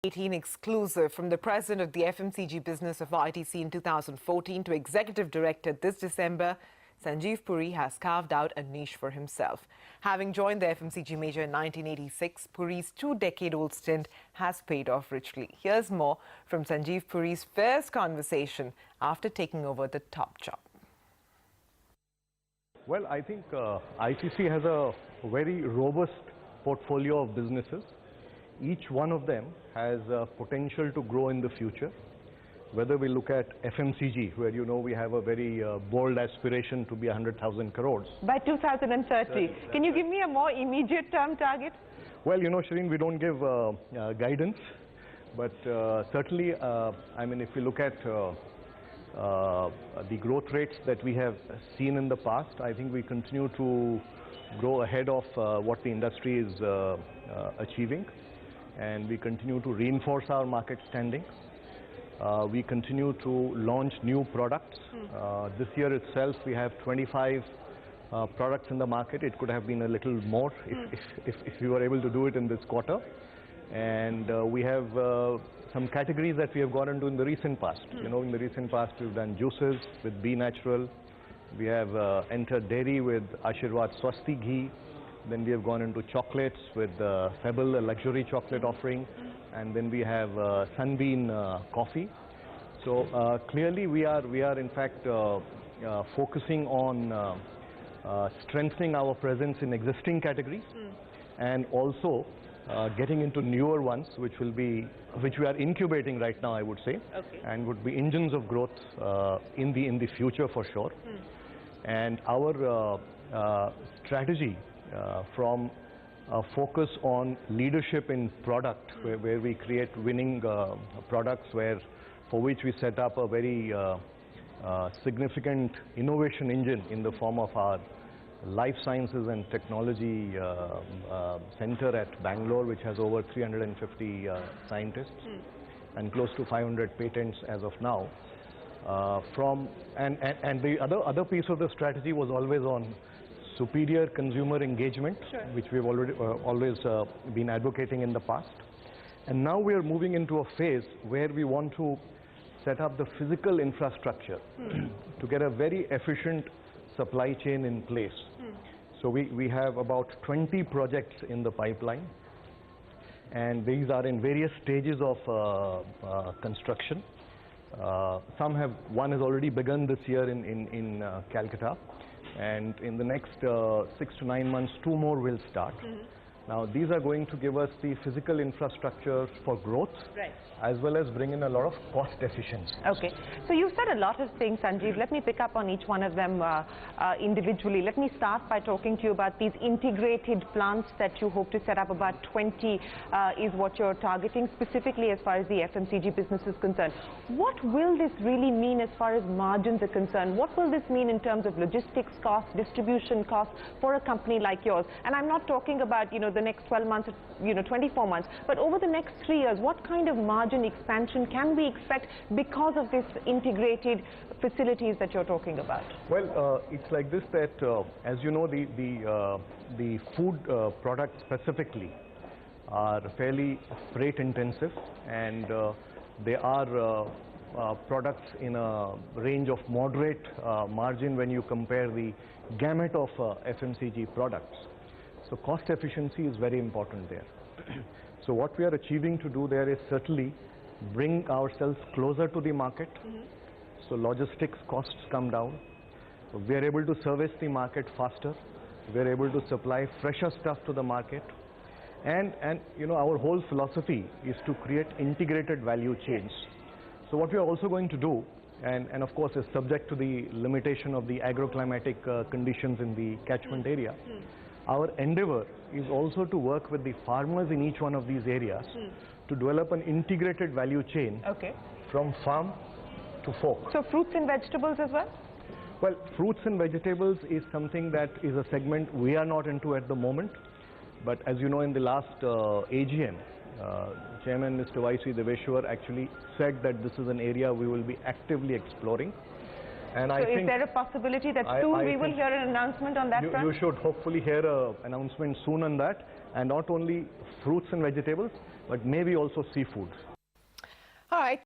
18 exclusive from the president of the FMCG business of ITC in 2014 to executive director this December, Sanjiv Puri has carved out a niche for himself. Having joined the FMCG major in 1986, Puri's two-decade-old stint has paid off richly. Here's more from Sanjiv Puri's first conversation after taking over the top job. Well, I think ITC has a very robust portfolio of businesses. Each one of them has potential to grow in the future. Whether we look at FMCG, where we have a very bold aspiration to be 100,000 crores. By 2030. Can you give me a more immediate term target? Well, Shireen, we don't give guidance, but certainly, I mean, if we look at the growth rates that we have seen in the past, I think we continue to grow ahead of what the industry is achieving. And we continue to reinforce our market standing. We continue to launch new products. This year itself, we have 25 products in the market. It could have been a little more if we were able to do it in this quarter. And we have some categories that we have gone into in the recent past. In the recent past, we've done juices with Be Natural. We have entered dairy with Ashirwad Swasti Ghee. Then we have gone into chocolates with Pebble, a luxury chocolate offering, and then we have Sunbeam coffee. So clearly we are in fact focusing on strengthening our presence in existing categories and also getting into newer ones, which we are incubating right now, I would say, and would be engines of growth in the future for sure. And our strategy from a focus on leadership in product, where we create winning products, for which we set up a very significant innovation engine in the form of our life sciences and technology center at Bangalore, which has over 350 scientists and close to 500 patents as of now. And the other piece of the strategy was always on superior consumer engagement, which we've always been advocating in the past. And now we are moving into a phase where we want to set up the physical infrastructure to get a very efficient supply chain in place. So we have about 20 projects in the pipeline, and these are in various stages of construction. One has already begun this year in Calcutta. And in the next 6 to 9 months, 2 more will start. Now, these are going to give us the physical infrastructure for growth, as well as bring in a lot of cost efficiency. Okay. So you've said a lot of things, Sanjiv. Let me pick up on each one of them individually. Let me start by talking to you about these integrated plants that you hope to set up. About 20 is what you're targeting, specifically as far as the FMCG business is concerned. What will this really mean as far as margins are concerned? What will this mean in terms of logistics costs, distribution costs for a company like yours? And I'm not talking about, the next 12 months, 24 months, but over the next 3 years, what kind of margin expansion can we expect because of this integrated facilities that you're talking about? Well, it's like this, that as you know, the food products specifically are fairly freight intensive, and they are products in a range of moderate margin when you compare the gamut of FMCG products. So cost efficiency is very important there. So what we are achieving to do there is certainly bring ourselves closer to the market. So logistics costs come down. We are able to service the market faster. We are able to supply fresher stuff to the market. And our whole philosophy is to create integrated value chains. So what we are also going to do, and of course is subject to the limitation of the agroclimatic conditions in the catchment area, our endeavor is also to work with the farmers in each one of these areas to develop an integrated value chain from farm to fork. So fruits and vegetables as well? Well, fruits and vegetables is something that is a segment we are not into at the moment. But as you know, in the last AGM, Chairman Mr. Y.C. Deveshwar actually said that this is an area we will be actively exploring. And so is there a possibility that soon we will hear an announcement on that front? You should hopefully hear an announcement soon on that. And not only fruits and vegetables, but maybe also seafood. All right.